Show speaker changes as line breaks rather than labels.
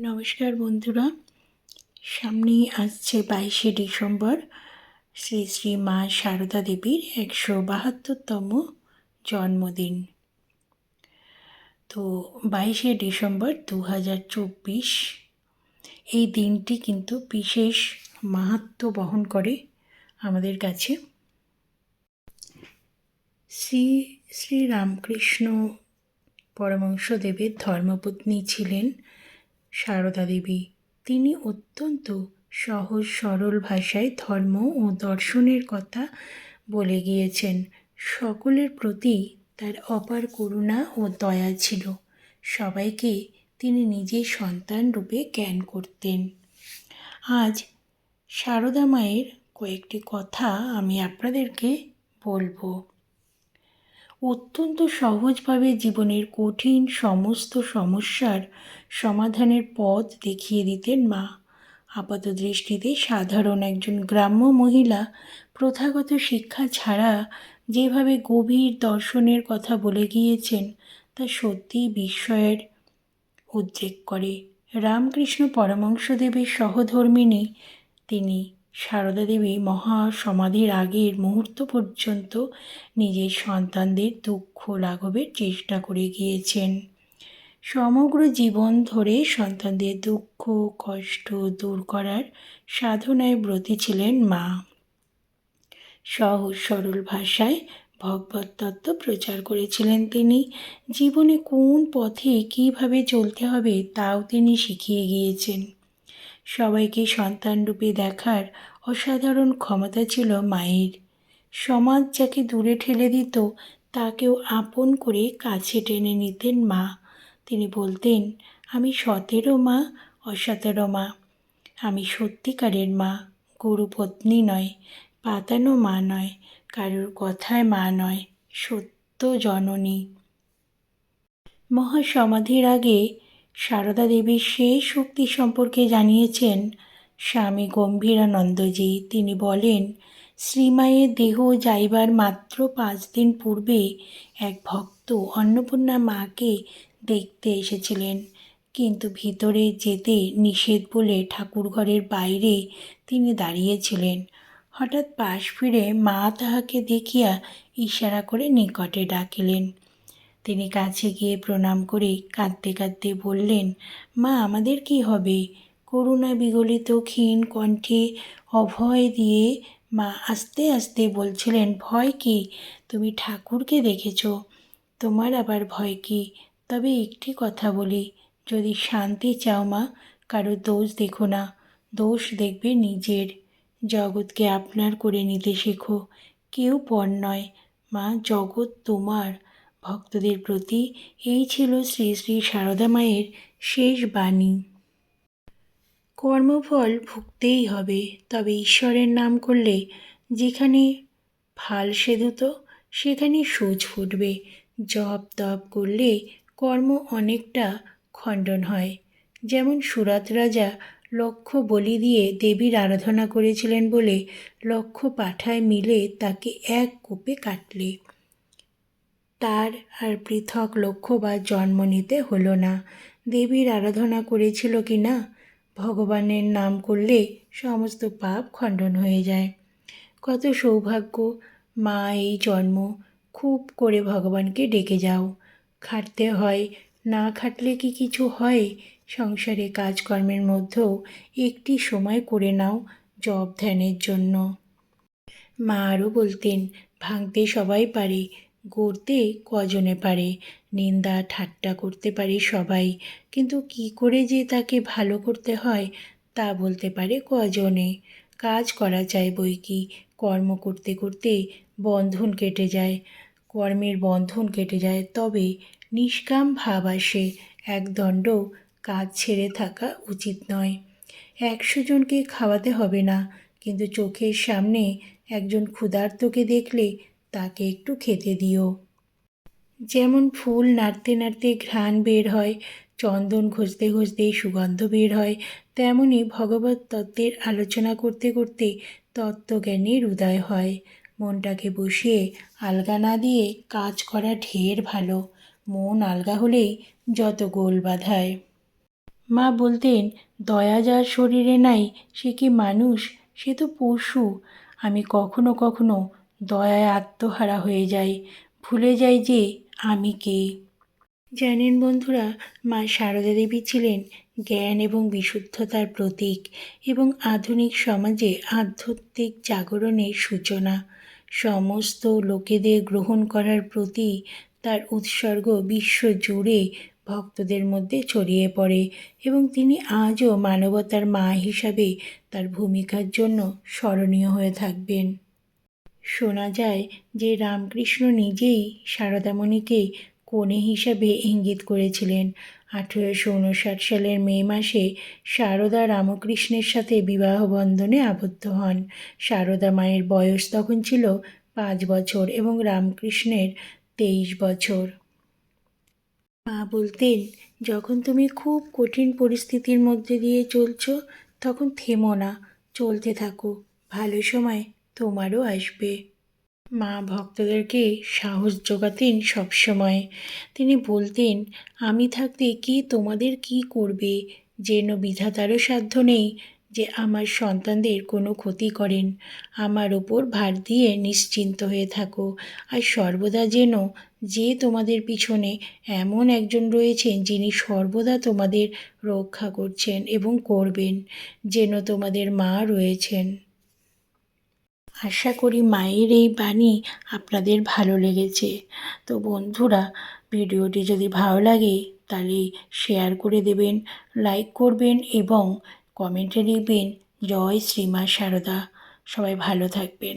নমস্কার বন্ধুরা, সামনেই আসছে 22শে ডিসেম্বর শ্রী শ্রী মা সারদা দেবীর 172তম জন্মদিন। তো 22শে ডিসেম্বর 2024 এই দিনটি কিন্তু বিশেষ মাহাত্ম্য বহন করে আমাদের কাছে। শ্রী শ্রী রামকৃষ্ণ পরমহংসদেবের ধর্মপত্নী ছিলেন সারদা দেবী। তিনি অত্যন্ত সহজ সরল ভাষায় ধর্ম ও দর্শনের কথা বলে গিয়েছেন। সকলের প্রতি তার অপার করুণা ও দয়া ছিল। সবাইকে তিনি নিজের সন্তান রূপে জ্ঞান করতেন। আজ সারদা মায়ের কয়েকটি কথা আমি আপনাদেরকে বলবো। অত্যন্ত সহজভাবে জীবনের কঠিন সমস্ত সমস্যার সমাধানের পথ দেখিয়ে দিতেন মা। আপাতদৃষ্টিতে সাধারণ একজন গ্রাম্য মহিলা প্রথাগত শিক্ষা ছাড়া যেভাবে গভীর দর্শনের কথা বলে গিয়েছেন তা সত্যিই বিস্ময়ের উদ্রেক করে। রামকৃষ্ণ পরমহংসদেবের সহধর্মিণী তিনি। সারদা দেবী মহাসমাধির আগের মুহূর্ত পর্যন্ত নিজের সন্তানদের দুঃখ লাঘবের চেষ্টা করে গিয়েছেন। সমগ্র জীবন ধরে সন্তানদের দুঃখ কষ্ট দূর করার সাধনায় ব্রতী ছিলেন মা। সহজ সরল ভাষায় ভগবত তত্ত্ব প্রচার করেছিলেন তিনি। জীবনে কোন পথে কীভাবে চলতে হবে তাও তিনি শিখিয়ে গিয়েছেন। সবাইকে সন্তানরূপে দেখার অসাধারণ ক্ষমতা ছিল মায়ের। সমাজ যাকে দূরে ঠেলে দিত তাকেও আপন করে কাছে টেনে নিতেন মা। তিনি বলতেন, আমি সতেরও মা, অসতেরও মা। আমি সত্যিকারের মা, গুরুপত্নী নয়, পাতানো মা নয়, কারোর কথায় মা নয়, সত্য জননী। মহাসমাধির আগে সারদা দেবীর সেই শক্তি সম্পর্কে জানিয়েছেন স্বামী গম্ভীরানন্দজি। তিনি বলেন, শ্রীমায়ের দেহ যাইবার মাত্র 5 দিন পূর্বে এক ভক্ত অন্নপূর্ণা মাকে দেখতে এসেছিলেন, কিন্তু ভিতরে যেতে নিষেধ বলে ঠাকুরঘরের বাইরে তিনি দাঁড়িয়েছিলেন। হঠাৎ পাশ ফিরে মা তাহাকে দেখিয়া ইশারা করে নিকটে ডাকিলেন। তিনি কাছে গিয়ে প্রণাম করে কাঁদতে কাঁদতে বললেন, মা, আমাদের কি হবে? করুণা বিগলিত ক্ষীণ কণ্ঠে অভয় দিয়ে মা আস্তে আস্তে বলছিলেন, ভয় কি? তুমি ঠাকুরকে দেখেছ, তোমার আবার ভয় কি? তবে একটি কথা বলি, যদি শান্তি চাও মা, কারো দোষ দেখো না, দোষ দেখবে নিজের। জগৎকে আপনার করে নিতে শেখো, কেউ পর নয় মা, জগৎ তোমার। ভক্তদের প্রতি এই ছিল শ্রী শ্রী সারদা মায়ের শেষ বাণী। কর্মফল ভুগতেই হবে, তবে ঈশ্বরের নাম করলে যেখানে ফাল সেধুত সেখানে সূচ ফুটবে। জপ তপ করলে কর্ম অনেকটা খণ্ডন হয়। যেমন সুরত রাজা লক্ষ বলি দিয়ে দেবীর আরাধনা করেছিলেন বলে লক্ষ পাঠায় মিলে তাকে এক কোপে কাটলে তার আর পৃথক লক্ষ্য বা জন্ম নিতে হলো না। দেবীর আরাধনা করেছিল কি না, ভগবানের নাম করলে সমস্ত পাপ খণ্ডন হয়ে যায়। কত সৌভাগ্য মা এই জন্ম। খুব করে ভগবানকে ডেকে যাও। খাটতে হয়, না খাটলে কি কিছু হয়? সংসারে কাজকর্মের মধ্যেও একটি সময় করে নাও জপ ধ্যানের জন্য। মা আরও বলতেন, ভাঙতে সবাই পারে, গড়তে কজনে পারে। নিন্দা ঠাট্টা করতে পারে সবাই, কিন্তু কি করে যে তাকে ভালো করতে হয় তা বলতে পারে কজনে। কাজ করা চাই বই কি, কর্ম করতে করতে বন্ধন কেটে যায়, কর্মের বন্ধন কেটে যায়, তবে নিষ্কাম ভাব আসে। একদণ্ড কাজ ছেড়ে থাকা উচিত নয়। 100 জনকে খাওয়াতে হবে না, কিন্তু চোখের সামনে একজন ক্ষুধার্তকে দেখলে তাকে একটু খেতে দিও। যেমন ফুল নাড়তে নাড়তে ঘ্রাণ বের হয়, চন্দন ঘষতে ঘষতে সুগন্ধ বের হয়, তেমনি ভগবত তত্ত্বের আলোচনা করতে করতে তত্ত্বজ্ঞানের উদয় হয়। মনটাকে বসিয়ে আলগা না দিয়ে কাজ করা ঢের ভালো। মন আলগা হলেই যত গোল বাধায়। মা বলতেন, দয়া যার শরীরে নাই সে কি মানুষ, সে তো পশু। আমি কখনো কখনো দয়ায় আত্মহারা হয়ে যাই, ভুলে যাই যে আমি কে। জানেন বন্ধুরা, মা সারদা দেবী ছিলেন জ্ঞান এবং বিশুদ্ধতার প্রতীক এবং আধুনিক সমাজে আধ্যাত্মিক জাগরণের সূচনা। সমস্ত লোকেদের গ্রহণ করার প্রতি তার উৎসর্গ বিশ্ব জুড়ে ভক্তদের মধ্যে ছড়িয়ে পড়ে এবং তিনি আজও মানবতার মা হিসাবে তার ভূমিকার জন্য স্মরণীয় হয়ে থাকবেন। শোনা যায় যে রামকৃষ্ণ নিজেই সারদামণিকে কনে হিসাবে ইঙ্গিত করেছিলেন। 1859 সালের মে মাসে সারদা রামকৃষ্ণের সাথে বিবাহ বন্ধনে আবদ্ধ হন। সারদা মায়ের বয়স তখন ছিল 5 বছর এবং রামকৃষ্ণের 23 বছর। মা বলতেন, যখন তুমি খুব কঠিন পরিস্থিতির মধ্যে দিয়ে চলছো তখন থেমো না, চলতে থাকো, ভালো সময় তোমারও আসবে। মা ভক্তদেরকে সাহস জোগাতেন সবসময়। তিনি বলতেন, আমি থাকতে কে তোমাদের কি করবে, যেন বিধাতারও সাধ্য নেই যে আমার সন্তানদের কোনো ক্ষতি করেন। আমার ওপর ভার দিয়ে নিশ্চিন্ত হয়ে থাকো, আর সর্বদা যেন যে তোমাদের পিছনে এমন একজন রয়েছেন যিনি সর্বদা তোমাদের রক্ষা করছেন এবং করবেন, যেন তোমাদের মা রয়েছেন। আশা করি মায়ের এই বাণী আপনাদের ভালো লেগেছে। তো বন্ধুরা, ভিডিওটি যদি ভালো লাগে তাহলে শেয়ার করে দেবেন, লাইক করবেন এবং কমেন্টে লিখবেন জয় শ্রী মা সারদা। সবাই ভালো থাকবেন।